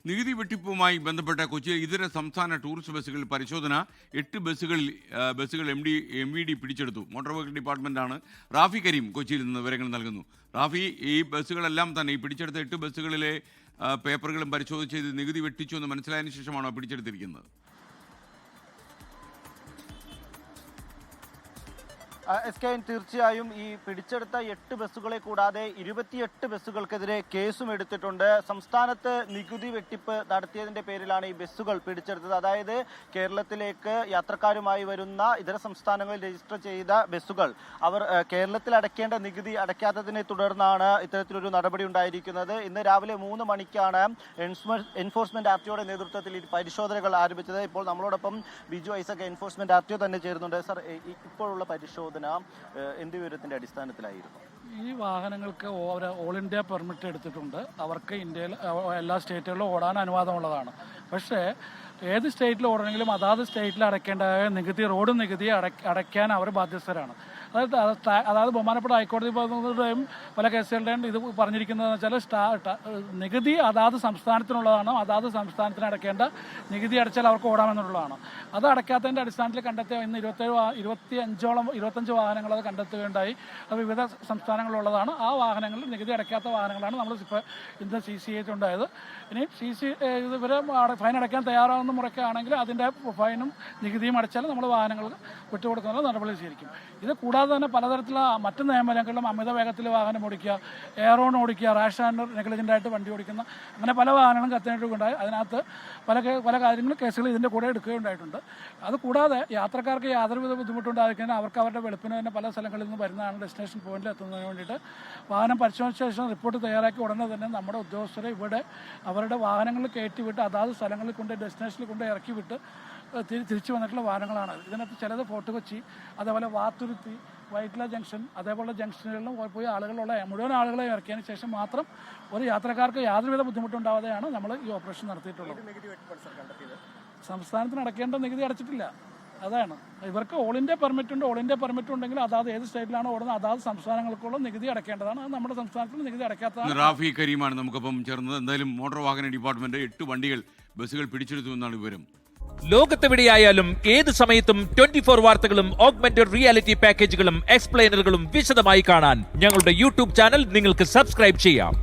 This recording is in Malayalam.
നികുതി വെട്ടിപ്പുമായി ബന്ധപ്പെട്ട കൊച്ചിയിൽ ഇതര സംസ്ഥാന ടൂറിസ്റ്റ് ബസ്സുകളിൽ പരിശോധന 8 ബസ്സുകൾ എം വി ഡി പിടിച്ചെടുത്തു. മോട്ടോർ വെഹിക്കിൾ ഡിപ്പാർട്ട്മെന്റാണ്. റാഫി കരീം കൊച്ചിയിൽ നിന്ന് വിവരങ്ങൾ നൽകുന്നു. റാഫി, ഈ ബസ്സുകളെല്ലാം തന്നെ ഈ പിടിച്ചെടുത്ത 8 ബസ്സുകളിലെ പേപ്പറുകളും പരിശോധിച്ച് ഇത് നികുതി വെട്ടിച്ചു എന്ന് മനസ്സിലായതിനു ശേഷമാണോ പിടിച്ചെടുത്തിരിക്കുന്നത്? തീർച്ചയായും ഈ പിടിച്ചെടുത്ത 8 ബസ്സുകളെ കൂടാതെ 28 ബസ്സുകൾക്കെതിരെ കേസും എടുത്തിട്ടുണ്ട്. സംസ്ഥാനത്ത് നികുതി വെട്ടിപ്പ് നടത്തിയതിന്റെ പേരിലാണ് ഈ ബസ്സുകൾ പിടിച്ചെടുത്തത്. അതായത് കേരളത്തിലേക്ക് യാത്രക്കാരുമായി വരുന്ന ഇതര സംസ്ഥാനങ്ങളിൽ രജിസ്റ്റർ ചെയ്ത ബസ്സുകൾ അവർ കേരളത്തിൽ അടയ്ക്കേണ്ട നികുതി അടയ്ക്കാത്തതിനെ തുടർന്നാണ് ഇത്തരത്തിലൊരു നടപടി ഉണ്ടായിരിക്കുന്നത്. ഇന്ന് രാവിലെ 3 മണിക്കാണ് എൻഫോഴ്സ്മെന്റ് ആർടിഒയുടെ നേതൃത്വത്തിൽ ഈ പരിശോധനകൾ ആരംഭിച്ചത്. ഇപ്പോൾ നമ്മളോടൊപ്പം ബിജു ഐസക് എൻഫോഴ്സ്മെന്റ് ആർടിഒ തന്നെ ചേരുന്നുണ്ട്. സർ, ഇപ്പോഴുള്ള പരിശോധന എന്ത് വിവരത്തിന്റെ അടിസ്ഥാനത്തിലായിരുന്നു? ഈ വാഹനങ്ങൾക്ക് ഓൾ ഇന്ത്യ പെർമിറ്റ് എടുത്തിട്ടുണ്ട്. അവർക്ക് ഇന്ത്യയിൽ എല്ലാ സ്റ്റേറ്റുകളിലും ഓടാൻ അനുവാദമുള്ളതാണ്. പക്ഷേ ഏത് സ്റ്റേറ്റിൽ ഓടണമെങ്കിലും അതാത് സ്റ്റേറ്റിൽ അടയ്ക്കേണ്ട നികുതി, റോഡ് നികുതി അടയ്ക്കാൻ അവർ ബാധ്യസ്ഥരാണ്. അതായത് ബഹുമാനപ്പെട്ട ഹൈക്കോടതി പറയുന്നതും പല കേസുകളുടെയും ഇത് പറഞ്ഞിരിക്കുന്നതെന്ന് വെച്ചാൽ നികുതി അതാത് സംസ്ഥാനത്തിനുള്ളതാണ്. അതാത് സംസ്ഥാനത്തിന് അടയ്ക്കേണ്ട നികുതി അടച്ചാൽ അവർക്ക് ഓടാമെന്നുള്ളതാണ്. അത് അടയ്ക്കാത്തതിൻ്റെ അടിസ്ഥാനത്തിൽ കണ്ടെത്തിയ ഇന്ന് 25 വാഹനങ്ങൾ അത് കണ്ടെത്തുകയുണ്ടായി. അത് വിവിധ സംസ്ഥാനങ്ങളിലുള്ളതാണ്. ആ വാഹനങ്ങളിൽ നികുതി അടയ്ക്കാത്ത വാഹനങ്ങളാണ് നമ്മൾ ഇപ്പോൾ ഇന്ന് CCA ഉണ്ടായത്. ഇനി ഇവരെ ഫൈൻ അടയ്ക്കാൻ തയ്യാറാകുന്ന മുറയ്ക്കാണെങ്കിൽ അതിൻ്റെ ഫൈനും നികുതിയും അടച്ചാൽ നമ്മൾ വാഹനങ്ങൾ വിട്ടുകൊടുക്കുന്ന നടപടി സ്വീകരിക്കും. ഇത് കൂടാതെ തന്നെ പലതരത്തിലുള്ള മറ്റ് നിയമലംഘനങ്ങളും, അമിത വേഗത്തിൽ വാഹനം ഓടിക്കുക, എയറോൺ ഓടിക്കുക, റാഷ് ആൻഡ് നെഗ്ലിജൻ്റായിട്ട് വണ്ടി ഓടിക്കുന്ന, അങ്ങനെ പല വാഹനങ്ങളും കത്തിയിട്ടുണ്ടായി. അതിനകത്ത് പല കാര്യങ്ങളും കേസുകൾ ഇതിൻ്റെ കൂടെ എടുക്കുകയുണ്ടായിട്ടുണ്ട്. അതുകൂടാതെ യാത്രക്കാർക്ക് യാതൊരുവിധ ബുദ്ധിമുട്ടുണ്ടായിരിക്കാൻ അവർക്ക് അവരുടെ വെളുപ്പിന് തന്നെ പല സ്ഥലങ്ങളിൽ നിന്ന് വരുന്നതാണ് ഡെസ്റ്റിനേഷൻ പോയിന്റിൽ എത്തുന്നതിന് വേണ്ടിയിട്ട് വാഹനം പരിശോധിച്ച ശേഷം റിപ്പോർട്ട് തയ്യാറാക്കി ഉടനെ തന്നെ നമ്മുടെ ഉദ്യോഗസ്ഥരെ ഇവിടെ അവരുടെ വാഹനങ്ങളിൽ കയറ്റിവിട്ട് അതാത് സ്ഥലങ്ങളിൽ കൊണ്ട് ഡെസ്റ്റിനേഷനിൽ കൊണ്ട് ഇറക്കി വിട്ട് തിരിച്ചു വന്നിട്ടുള്ള വാഹനങ്ങളാണ്. ഇതിനകത്ത് ചിലത് ഫോർട്ട് കൊച്ചി, അതേപോലെ വാത്തുരുത്തി, വൈറ്റ്ല ജംഗ്ഷൻ, അതേപോലെ ജംഗ്ഷനുകളിലും പോയി മുഴുവൻ ആളുകളെ ഇറക്കിയതിന് ശേഷം മാത്രം ഒരു യാത്രക്കാർക്ക് യാതൊരുവിധ ബുദ്ധിമുട്ടുണ്ടാവാതെയാണ് നമ്മൾ ഈ ഓപ്പറേഷൻ നടത്തിയിട്ടുള്ളത്. സംസ്ഥാനത്തിന് അടയ്ക്കേണ്ട നികുതി അടച്ചിട്ടില്ല. അതാണ് ഇവർക്ക് ഓൾ ഇന്ത്യ പെർമിറ്റ് ഉണ്ട്. ഓൾ ഇന്ത്യ പെർമിറ്റ് ഉണ്ടെങ്കിൽ അതാത് ഏത് സ്റ്റേറ്റിലാണ് ഓടുന്നത് അതാത് സംസ്ഥാനങ്ങൾക്കുള്ള നികുതി അടയ്ക്കേണ്ടതാണ്. അത് നമ്മുടെ സംസ്ഥാനത്തിൽ നികുതി അടയ്ക്കാത്തതാണ്. റാഫി കരീമാണ് നമുക്കൊപ്പം ചേർന്നത്. എന്തായാലും മോട്ടോർ വാഹന ഡിപ്പാർട്ട്മെന്റ് 8 ബസ്സുകൾ പിടിച്ചെടുത്തു എന്നാണ് വിവരം. ലോകത്തെവിടെയായാലും ഏത് സമയത്തും 24 വാർത്തകളും ഓഗ്മെന്റഡ് റിയാലിറ്റി പാക്കേജുകളും എക്സ്പ്ലെയിനറുകളും വിശദമായി കാണാൻ ഞങ്ങളുടെ YouTube ചാനൽ നിങ്ങൾക്ക് സബ്സ്ക്രൈബ് ചെയ്യാം.